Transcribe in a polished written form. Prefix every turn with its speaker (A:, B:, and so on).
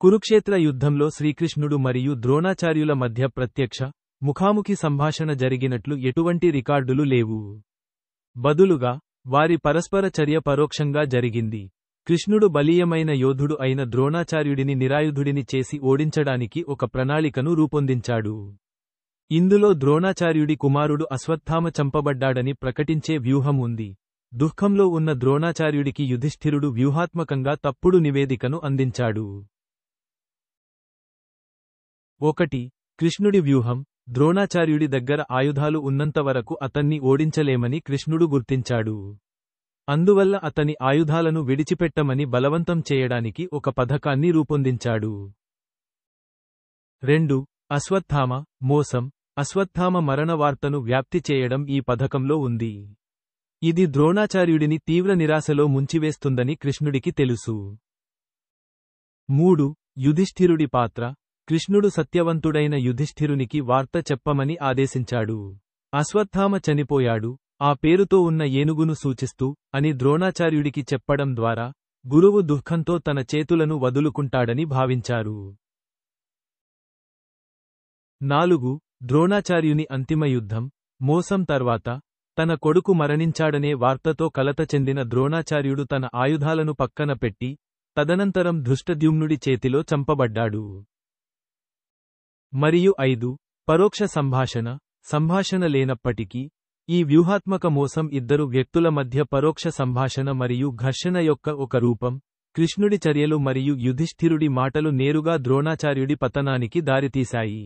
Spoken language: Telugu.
A: కురుక్షేత్ర యుద్ధంలో శ్రీకృష్ణుడు మరియు ద్రోణాచార్యుల మధ్య ప్రత్యక్ష, ముఖాముఖి సంభాషణ జరిగినట్లు ఎటువంటి రికార్డులు లేవు. బదులుగా, వారి పరస్పర చర్య పరోక్షంగా జరిగింది. కృష్ణుడు బలీయమైన యోధుడు అయిన ద్రోణాచార్యుడిని నిరాయుధుడిని చేసి ఓడించడానికి ఒక ప్రణాళికను రూపొందించాడు. ఇందులో ద్రోణాచార్యుడి కుమారుడు అశ్వత్థామ చంపబడ్డాడని ప్రకటించే వ్యూహం ఉంది. దుఃఖంలో ఉన్న ద్రోణాచార్యుడికి యుధిష్ఠిరుడు వ్యూహాత్మకంగా తప్పుడు నివేదికను అందించాడు. 1. కృష్ణుడి వ్యూహం. ద్రోణాచార్యుడి దగ్గర ఆయుధాలు ఉన్నంతవరకు అతన్ని ఓడించలేమని కృష్ణుడు గుర్తించాడు. అందువల్ల అతని ఆయుధాలను విడిచిపెట్టమని బలవంతం చేయడానికి ఒక పథకాన్ని రూపొందించాడు. 2. అశ్వత్థామ మోసం. అశ్వత్థామ మరణ వార్తను వ్యాప్తి చేయడం ఈ పథకంలో ఉంది. ఇది ద్రోణాచార్యుడిని తీవ్ర నిరాశలో ముంచివేస్తుందని కృష్ణుడికి తెలుసు. 3. యుధిష్ఠిరుడి పాత్ర. కృష్ణుడు సత్యవంతుడైన యుధిష్ఠిరునికి వార్త చెప్పమని ఆదేశించాడు. అశ్వత్థామ చనిపోయాడు, ఆ పేరుతో ఉన్న ఏనుగును సూచిస్తూ, అని ద్రోణాచార్యుడికి చెప్పడం ద్వారా, గురువు దుఃఖంతో తన చేతులను వదులుకుంటాడని భావించారు. 4. ద్రోణాచార్యుని అంతిమ యుద్ధం. మోసం తర్వాత, తన కొడుకు మరణించాడనే వార్తతో కలత చెందిన ద్రోణాచార్యుడు తన ఆయుధాలను పక్కన పెట్టి, తదనంతరం ధృష్టద్యుమ్నుడి చేతిలో చంపబడ్డాడు. మరియు 5. పరోక్ష సంభాషణ. సంభాషణ లేనప్పటికీ, ఈ వ్యూహాత్మక మోసం ఇద్దరు వ్యక్తుల మధ్య పరోక్ష సంభాషణ మరియు ఘర్షణ యొక్క ఒక రూపం. కృష్ణుడి చర్యలు మరియు యుధిష్ఠిరుడి మాటలు నేరుగా ద్రోణాచార్యుడి పతనానికి దారితీశాయి.